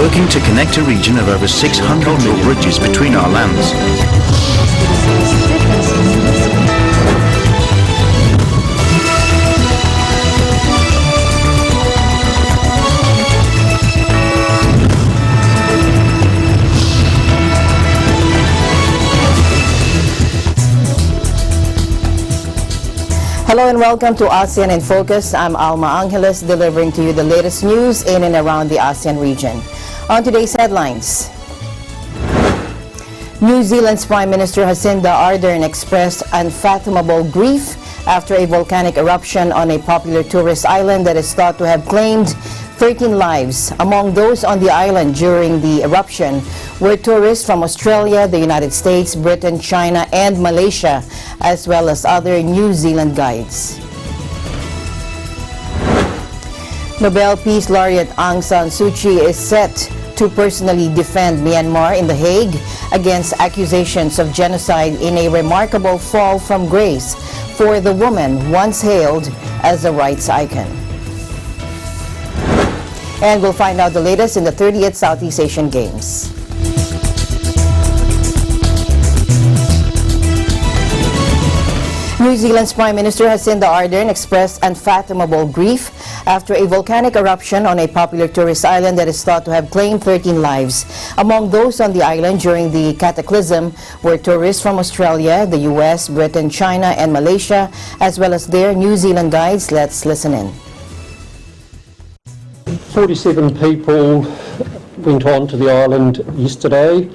working to connect a region of over 600 cultural bridges between our lands. Hello and welcome to ASEAN in Focus. I'm Alma Angeles, delivering to you the latest news in and around the ASEAN region. On today's headlines, New Zealand's Prime Minister Jacinda Ardern expressed unfathomable grief after a volcanic eruption on a popular tourist island that is thought to have claimed 13 lives. Among those on the island during the eruption were tourists from Australia, the United States, Britain, China, and Malaysia, as well as other New Zealand guides. Nobel Peace Laureate Aung San Suu Kyi is set to personally defend Myanmar in The Hague against accusations of genocide in a remarkable fall from grace for the woman once hailed as a rights icon. And we'll find out the latest in the 30th Southeast Asian Games. New Zealand's Prime Minister Jacinda Ardern expressed unfathomable grief after a volcanic eruption on a popular tourist island that is thought to have claimed 13 lives. Among those on the island during the cataclysm were tourists from Australia, the US, Britain, China, and Malaysia, as well as their New Zealand guides. Let's listen in. 47 people went on to the island yesterday.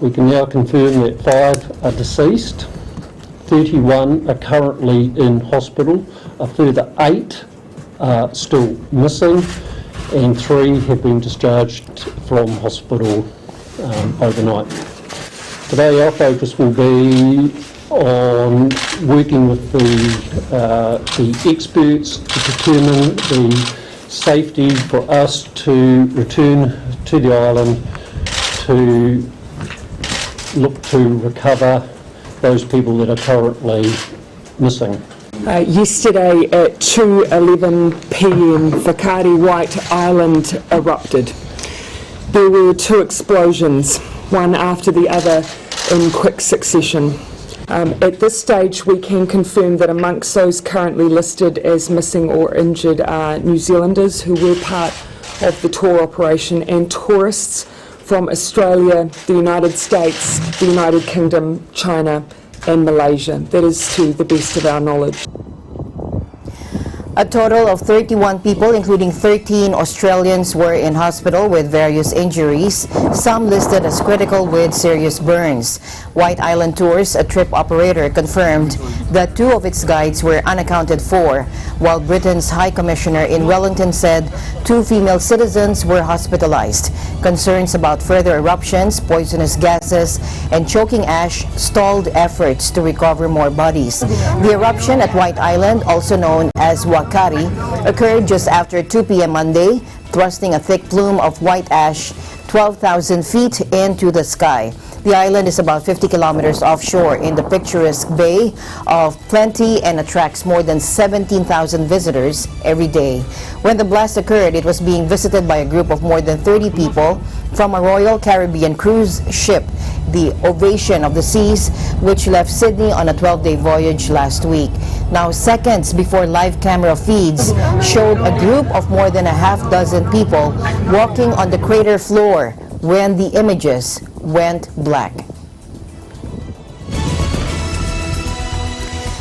We can now confirm that 5 are deceased. 31 are currently in hospital. A further 8 are still missing, and 3 have been discharged from hospital overnight. Today our focus will be on working with the experts to determine the safety for us to return to the island to look to recover those people that are currently missing. Yesterday at 2:11 p.m. Whakaari White Island erupted. There were 2 explosions, one after the other in quick succession. At this stage we can confirm that amongst those currently listed as missing or injured are New Zealanders who were part of the tour operation and tourists from Australia, the United States, the United Kingdom, China and Malaysia. That is to the best of our knowledge. A total of 31 people, including 13 Australians, were in hospital with various injuries, some listed as critical with serious burns. White Island Tours, a trip operator, confirmed that 2 of its guides were unaccounted for, while Britain's High Commissioner in Wellington said 2 female citizens were hospitalized. Concerns about further eruptions, poisonous gases, and choking ash stalled efforts to recover more bodies. The eruption at White Island, also known as Whakaari, occurred just after 2 p.m. Monday, thrusting a thick plume of white ash 12,000 feet into the sky. The island is about 50 kilometers offshore in the picturesque Bay of Plenty and attracts more than 17,000 visitors every day. When the blast occurred, it was being visited by a group of more than 30 people from a Royal Caribbean cruise ship, the Ovation of the Seas, which left Sydney on a 12-day voyage last week. Now, seconds before live camera feeds showed a group of more than a half-dozen people walking on the crater floor when the images went black.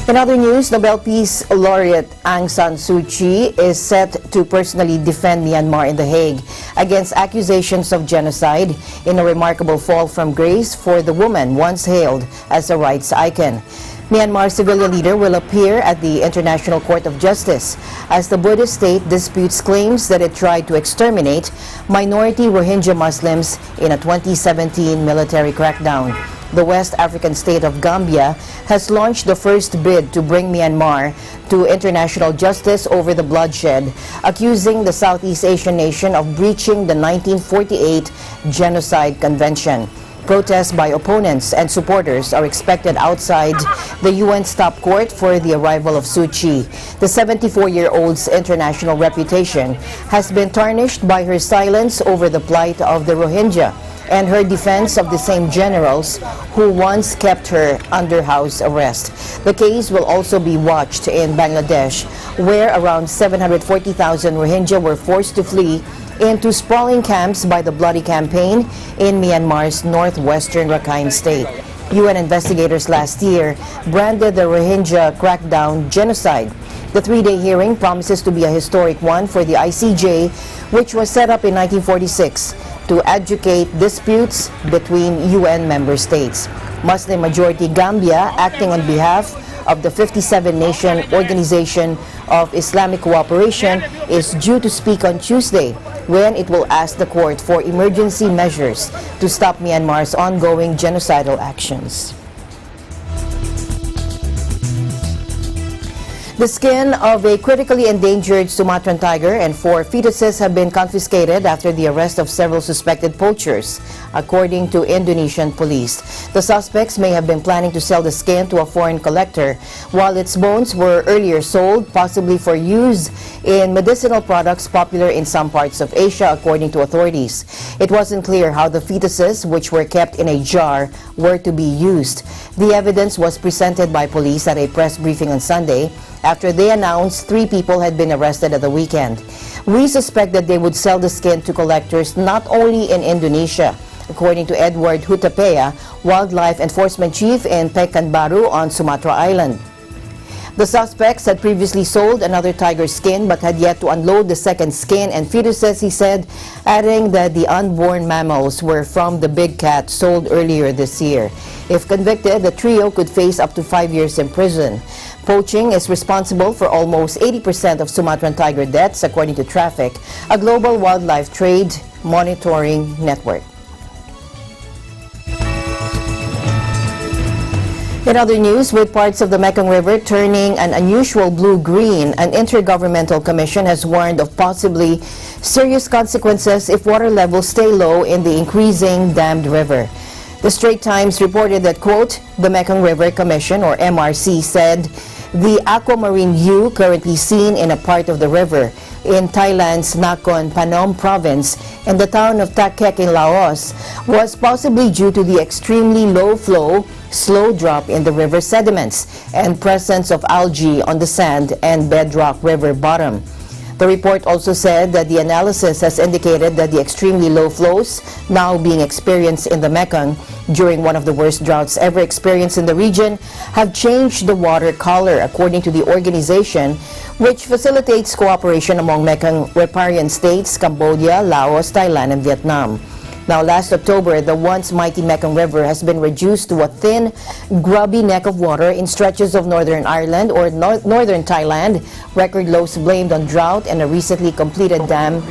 In other news, Nobel Peace Laureate Aung San Suu Kyi is set to personally defend Myanmar in The Hague against accusations of genocide in a remarkable fall from grace for the woman once hailed as a rights icon. Myanmar's civilian leader will appear at the International Court of Justice as the Buddhist state disputes claims that it tried to exterminate minority Rohingya Muslims in a 2017 military crackdown. The West African state of Gambia has launched the first bid to bring Myanmar to international justice over the bloodshed, accusing the Southeast Asian nation of breaching the 1948 Genocide Convention. Protests by opponents and supporters are expected outside the UN's top court for the arrival of Suu Kyi. The 74-year-old's international reputation has been tarnished by her silence over the plight of the Rohingya and her defense of the same generals who once kept her under house arrest. The case will also be watched in Bangladesh, where around 740,000 Rohingya were forced to flee into sprawling camps by the bloody campaign in Myanmar's northwestern Rakhine state. UN investigators last year branded the Rohingya crackdown genocide. The three-day hearing promises to be a historic one for the ICJ, which was set up in 1946 to adjudicate disputes between UN member states. Muslim-majority Gambia, acting on behalf of the 57-nation Organization of Islamic Cooperation, is due to speak on Tuesday when it will ask the court for emergency measures to stop Myanmar's ongoing genocidal actions. The skin of a critically endangered Sumatran tiger and 4 fetuses have been confiscated after the arrest of several suspected poachers, according to Indonesian police. The suspects may have been planning to sell the skin to a foreign collector, while its bones were earlier sold, possibly for use in medicinal products popular in some parts of Asia, according to authorities. It wasn't clear how the fetuses, which were kept in a jar, were to be used. The evidence was presented by police at a press briefing on Sunday, after they announced 3 people had been arrested at the weekend. We suspect that they would sell the skin to collectors not only in Indonesia, according to Edward Hutapea, Wildlife Enforcement Chief in Pekanbaru on Sumatra Island. The suspects had previously sold another tiger skin but had yet to unload the second skin and fetuses, he said, adding that the unborn mammals were from the big cat sold earlier this year. If convicted, the trio could face up to 5 years in prison. Poaching is responsible for almost 80% of Sumatran tiger deaths, according to Traffic, a global wildlife trade monitoring network. In other news, with parts of the Mekong River turning an unusual blue-green, an intergovernmental commission has warned of possibly serious consequences if water levels stay low in the increasing dammed river. The Straits Times reported that, quote, the Mekong River Commission, or MRC, said the aquamarine hue currently seen in a part of the river in Thailand's Nakhon Phanom province and the town of Tak Kek in Laos was possibly due to the extremely low flow, slow drop in the river sediments and presence of algae on the sand and bedrock river bottom. The report also said that the analysis has indicated that the extremely low flows now being experienced in the Mekong during one of the worst droughts ever experienced in the region have changed the water color, according to the organization, which facilitates cooperation among Mekong riparian states Cambodia, Laos, Thailand, and Vietnam. Now, last October, the once mighty Mekong River has been reduced to a thin, grubby neck of water in stretches of Northern Ireland or northern Thailand. Record lows blamed on drought and a recently completed dam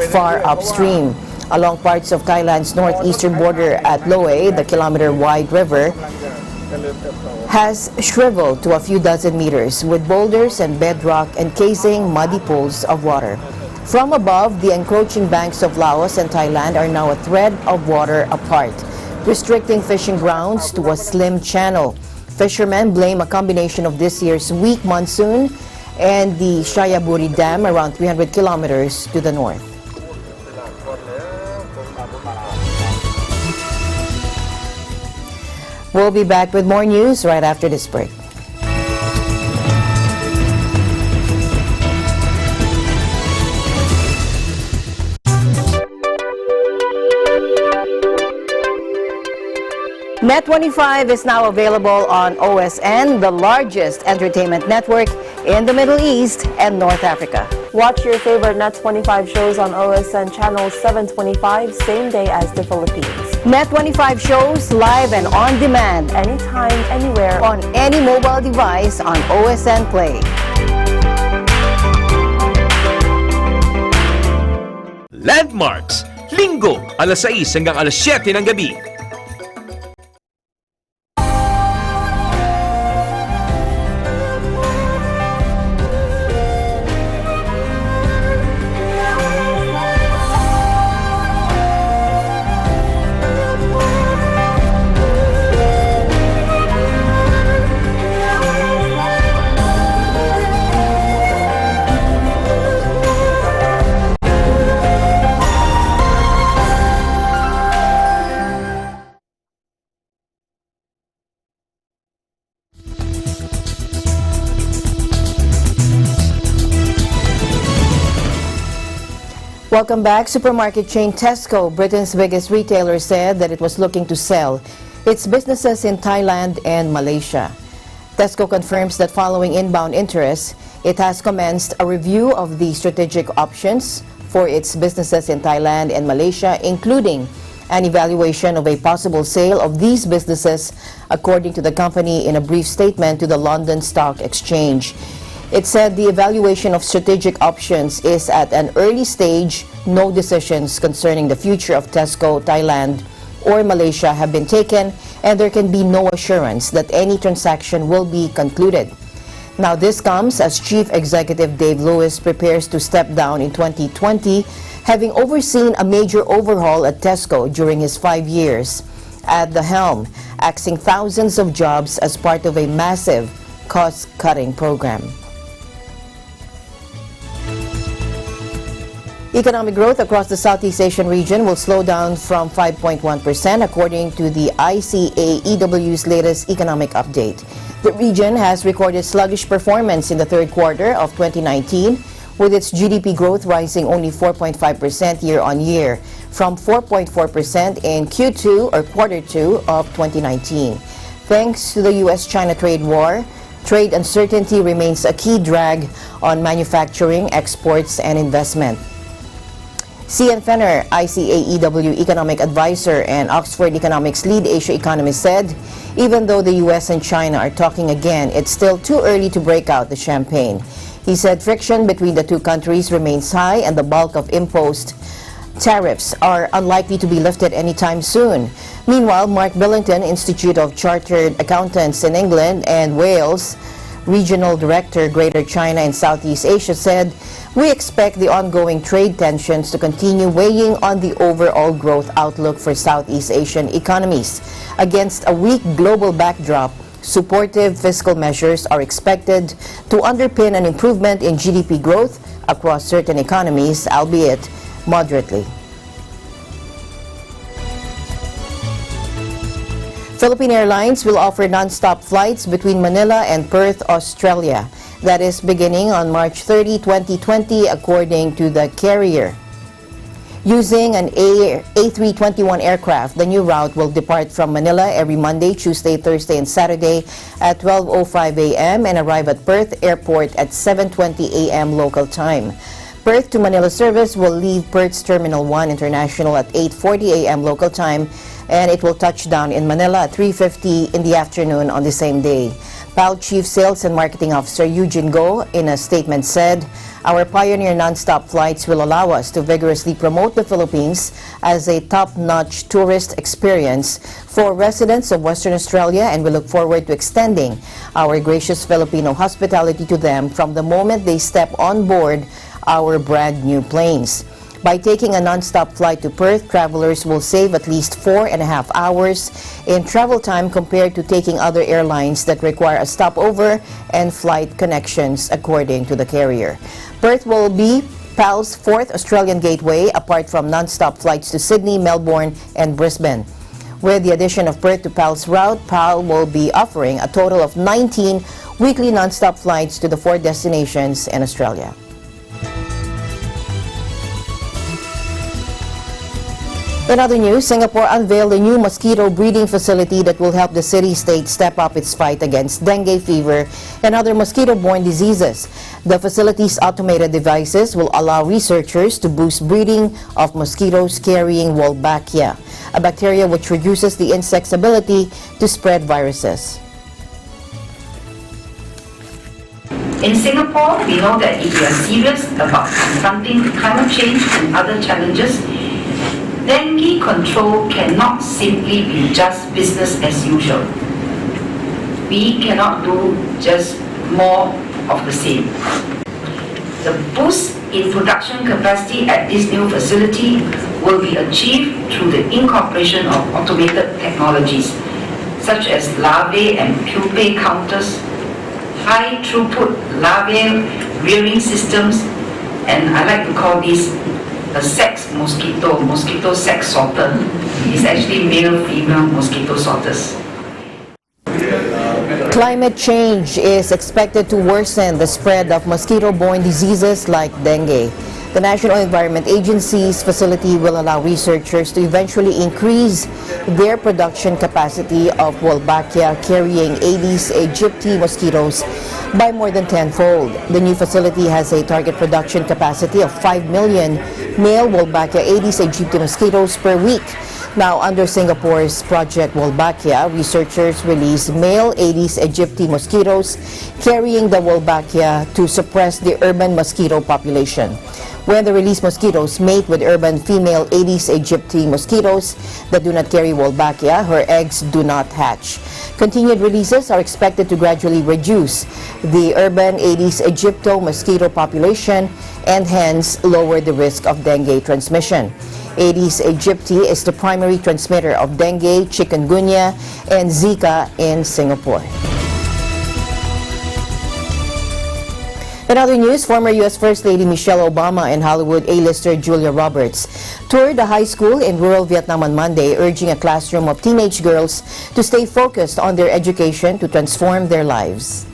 far upstream. Along parts of Thailand's northeastern border at Loei, the kilometer-wide river has shriveled to a few dozen meters, with boulders and bedrock encasing muddy pools of water. From above, the encroaching banks of Laos and Thailand are now a thread of water apart, restricting fishing grounds to a slim channel. Fishermen blame a combination of this year's weak monsoon and the Shayaburi Dam around 300 kilometers to the north. We'll be back with more news right after this break. Net25 is now available on OSN, the largest entertainment network in the Middle East and North Africa. Watch your favorite Net25 shows on OSN channel 725, same day as the Philippines. Net25 shows live and on demand Anytime, anywhere, on any mobile device on OSN Play. Landmarks, Linggo, alas 6 hanggang alas 7 ng gabi. Welcome back. Supermarket chain Tesco, Britain's biggest retailer, said that it was looking to sell its businesses in Thailand and Malaysia. Tesco confirms that following inbound interest, it has commenced a review of the strategic options for its businesses in Thailand and Malaysia, including an evaluation of a possible sale of these businesses, according to the company in a brief statement to the London Stock Exchange. It said the evaluation of strategic options is at an early stage. No decisions concerning the future of Tesco, Thailand, or Malaysia have been taken, and there can be no assurance that any transaction will be concluded. Now, this comes as Chief Executive Dave Lewis prepares to step down in 2020, having overseen a major overhaul at Tesco during his 5 years at the helm, axing thousands of jobs as part of a massive cost-cutting program. Economic growth across the Southeast Asian region will slow down from 5.1%, according to the ICAEW's latest economic update. The region has recorded sluggish performance in the third quarter of 2019, with its GDP growth rising only 4.5% year-on-year, from 4.4% in Q2 or quarter 2 of 2019. Thanks to the U.S.-China trade war, trade uncertainty remains a key drag on manufacturing, exports, and investment. Cian Fenner, ICAEW economic advisor and Oxford Economics lead Asia economist, said even though the U.S. and China are talking again, it's still too early to break out the champagne. He said friction between the two countries remains high and the bulk of imposed tariffs are unlikely to be lifted anytime soon. Meanwhile, Mark Billington, Institute of Chartered Accountants in England and Wales, Regional Director, Greater China and Southeast Asia, said, "We expect the ongoing trade tensions to continue weighing on the overall growth outlook for Southeast Asian economies. Against a weak global backdrop, supportive fiscal measures are expected to underpin an improvement in GDP growth across certain economies, albeit moderately." Philippine Airlines will offer non-stop flights between Manila and Perth, Australia. That is beginning on March 30, 2020, according to the carrier. Using an A321 aircraft, the new route will depart from Manila every Monday, Tuesday, Thursday, and Saturday at 12:05 a.m. and arrive at Perth Airport at 7:20 a.m. local time. Perth to Manila service will leave Perth's Terminal 1 International at 8:40 a.m. local time, and it will touch down in Manila at 3:50 in the afternoon on the same day. PAL Chief Sales and Marketing Officer Eugene Go, in a statement, said, "Our Pioneer non-stop flights will allow us to vigorously promote the Philippines as a top-notch tourist experience for residents of Western Australia, and we look forward to extending our gracious Filipino hospitality to them from the moment they step on board our brand new planes." By taking a non-stop flight to Perth, travelers will save at least 4.5 hours in travel time compared to taking other airlines that require a stopover and flight connections, according to the carrier. Perth will be PAL's fourth Australian gateway, apart from non-stop flights to Sydney, Melbourne, and Brisbane. With the addition of Perth to PAL's route, PAL will be offering a total of 19 weekly non-stop flights to the 4 destinations in Australia. In other news, Singapore unveiled a new mosquito breeding facility that will help the city-state step up its fight against dengue fever and other mosquito-borne diseases. The facility's automated devices will allow researchers to boost breeding of mosquitoes carrying Wolbachia, a bacteria which reduces the insect's ability to spread viruses. In Singapore, we know that if we are serious about confronting climate change and other challenges, dengue control cannot simply be just business as usual. We cannot do just more of the same. The boost in production capacity at this new facility will be achieved through the incorporation of automated technologies such as larvae and pupae counters, high throughput larvae rearing systems, and I like to call this a sex mosquito sex sorter. It's actually male-female mosquito sorters. Climate change is expected to worsen the spread of mosquito-borne diseases like dengue. The National Environment Agency's facility will allow researchers to eventually increase their production capacity of Wolbachia carrying Aedes aegypti mosquitoes by more than tenfold. The new facility has a target production capacity of 5 million male Wolbachia Aedes aegypti mosquitoes per week. Now, under Singapore's Project Wolbachia, researchers release male Aedes aegypti mosquitoes carrying the Wolbachia to suppress the urban mosquito population. When the released mosquitoes mate with urban female Aedes aegypti mosquitoes that do not carry Wolbachia, her eggs do not hatch. Continued releases are expected to gradually reduce the urban Aedes aegypti mosquito population and hence lower the risk of dengue transmission. Aedes aegypti is the primary transmitter of dengue, chikungunya, and Zika in Singapore. In other news, former U.S. First Lady Michelle Obama and Hollywood A-lister Julia Roberts toured a high school in rural Vietnam on Monday, urging a classroom of teenage girls to stay focused on their education to transform their lives.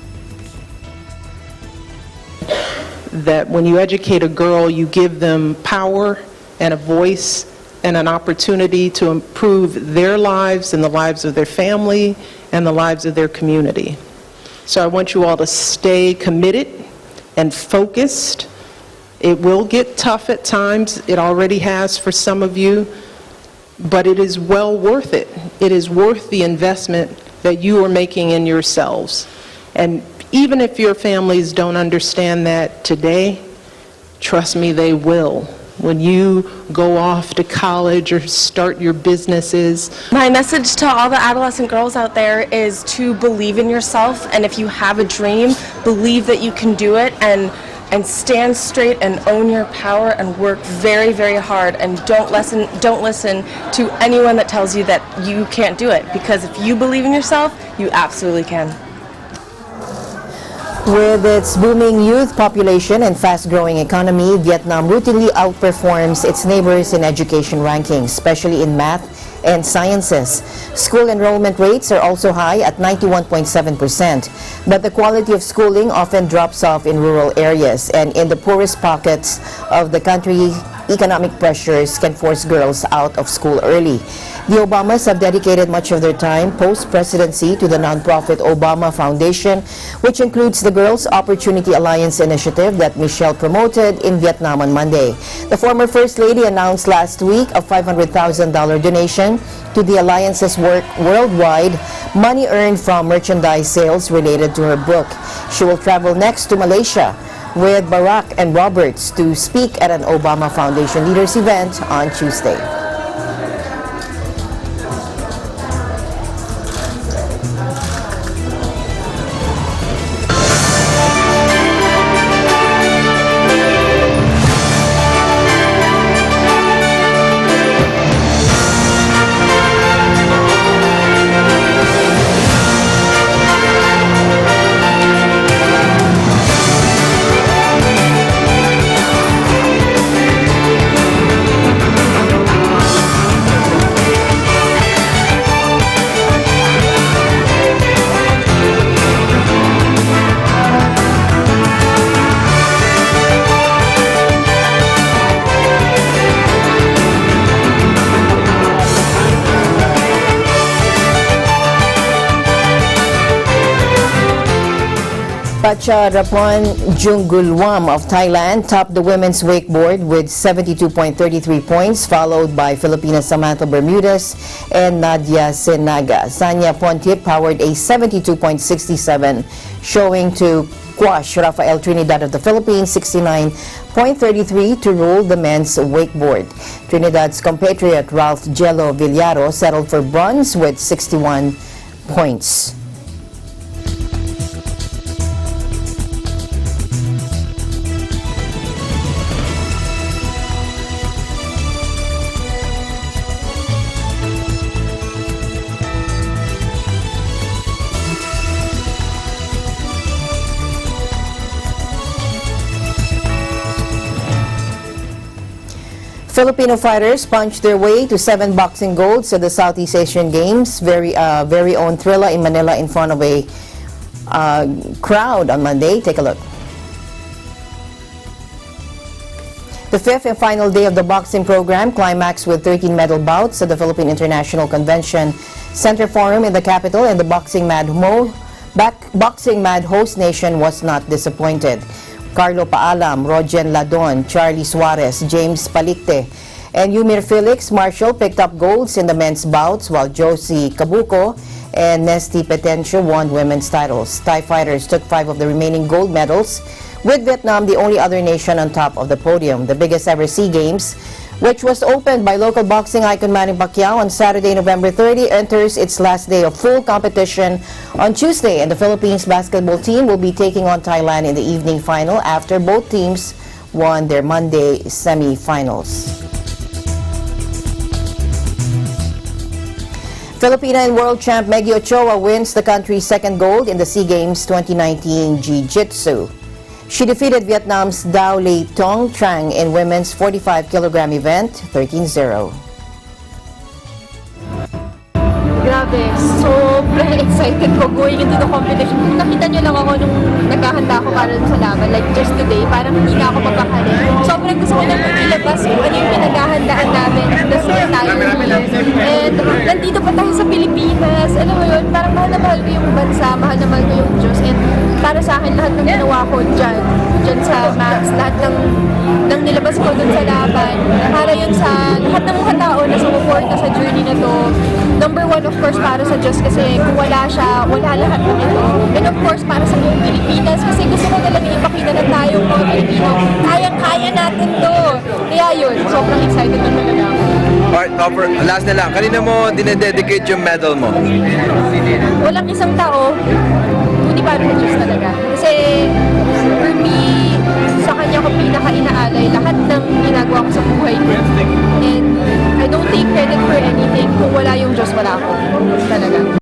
That when you educate a girl, you give them power and a voice and an opportunity to improve their lives and the lives of their family and the lives of their community. So I want you all to stay committed and focused. It will get tough at times. It already has for some of you, but it is well worth it. It is worth the investment that you are making in yourselves. And even if your families don't understand that today, trust me, they will. When you go off to college or start your businesses. My message to all the adolescent girls out there is to believe in yourself, and if you have a dream, believe that you can do it, and stand straight and own your power and work very, very hard, and don't listen to anyone that tells you that you can't do it, because if you believe in yourself, you absolutely can. With its booming youth population and fast-growing economy, Vietnam routinely outperforms its neighbors in education rankings, especially in math and sciences. School enrollment rates are also high at 91.7%, but the quality of schooling often drops off in rural areas, and in the poorest pockets of the country, economic pressures can force girls out of school early. The Obamas have dedicated much of their time post-presidency to the nonprofit Obama Foundation, which includes the Girls Opportunity Alliance initiative that Michelle promoted in Vietnam on Monday. The former First Lady announced last week a $500,000 donation to the Alliance's work worldwide, money earned from merchandise sales related to her book. She will travel next to Malaysia with Barack and Roberts to speak at an Obama Foundation Leaders event on Tuesday. Pacharapon Jungulwam of Thailand topped the women's wakeboard with 72.33 points, followed by Filipina Samantha Bermudez and Nadia Senaga. Sanya Pontip powered a 72.67, showing to quash Rafael Trinidad of the Philippines 69.33 to rule the men's wakeboard. Trinidad's compatriot Ralph Jello Villaro settled for bronze with 61 points. Filipino fighters punched their way to 7 boxing golds at the Southeast Asian Games. Very own Thrilla in Manila in front of a crowd on Monday. Take a look. The fifth and final day of the boxing program climaxed with 13 medal bouts at the Philippine International Convention Center Forum in the capital, and the boxing mad host nation was not disappointed. Carlo Paalam, Rogen Ladon, Charlie Suarez, James Palicte, and Yumir Felix Marshall picked up golds in the men's bouts, while Josie Cabuco and Nesty Petencio won women's titles. Thai fighters took 5 of the remaining gold medals, with Vietnam the only other nation on top of the podium. The biggest ever SEA Games, which was opened by local boxing icon Manny Pacquiao on Saturday, November 30, enters its last day of full competition on Tuesday, and the Philippines basketball team will be taking on Thailand in the evening final after both teams won their Monday semi-finals. Filipina and world champ Meggy Ochoa wins the country's second gold in the SEA Games 2019 Jiu-Jitsu. She defeated Vietnam's Dao Lei Tong Trang in women's 45-kilogram event 13-0. Grabe, sobrang excited ko going into the competition. Nakita niyo lang ako nung naghahanda ako para sa laban, like just today, parang hindi na ako mapakali. Sobrang gusto ko nang ilabas kung ano yung pinaghahandaan namin the entire year. And nandito pa tayo sa Pilipinas, alam mo yun, parang mahal na mahal ko yung bansa, mahal na mahal ko yung Diyos. And para sa akin, lahat ng ginawa ko dyan sa Max, lahat ng nilabas ko dun sa laban, para yun sa lahat ng mga tao na sumuporta sa journey na to. Number one, of course, para sa Diyos, kasi kung wala siya, wala lahat ng ito. And of course, para sa buong Pilipinas, kasi gusto ko talaga ipakita na tayong mga Pilipino, kaya natin to. Kaya yun, sobrang excited na talaga ako. Alright, last na lang, kanina mo dinededicate yung medal mo? Walang isang tao, kundi para sa Diyos talaga. Kasi, for me, sa kanya ko pinaka-inaalay lahat ng ginagawa ko sa buhay ko. And I don't take credit for anything. Kung wala yung Diyos, wala ako. Talaga.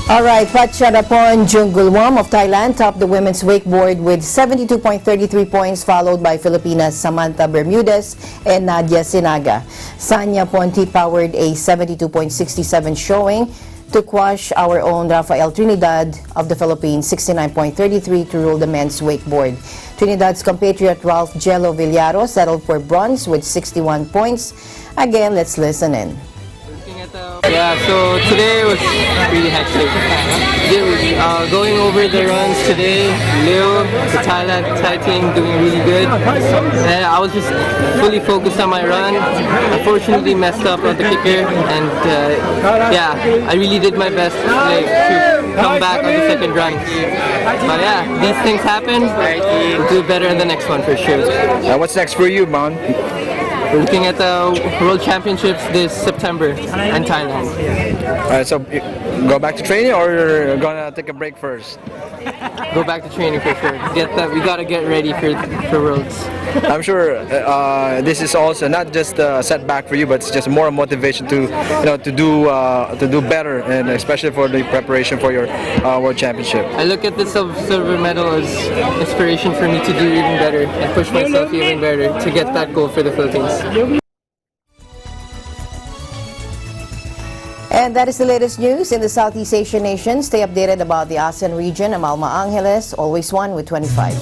All right, Pratcharapon Junggulwam of Thailand topped the women's wakeboard with 72.33 points, followed by Filipina's Samantha Bermudez and Nadia Sinaga. Sanya Ponti powered a 72.67 showing to quash our own Rafael Trinidad of the Philippines 69.33 to rule the men's wakeboard. Trinidad's compatriot Ralph Jello Villaro settled for bronze with 61 points. Again, let's listen in. Yeah, so today was really hectic. Going over the runs today, Leo, the Thai team doing really good. And I was just fully focused on my run. Unfortunately messed up on the kicker, and yeah, I really did my best to come back on the second run. But yeah, these things happen. We'll do better in the next one for sure. What's next for you, man? We're looking at the World Championships this September in Thailand. Alright, so go back to training, or you're gonna take a break first? Go back to training for sure. We gotta get ready for Worlds. I'm sure this is also not just a setback for you, but it's just more motivation to to do better, and especially for the preparation for your World Championship. I look at the silver medal as inspiration for me to do even better and push myself even better to get that goal for the Philippines. And that is the latest news in the Southeast Asian nations. Stay updated about the ASEAN region. I'm Alma Angeles, always one with 25.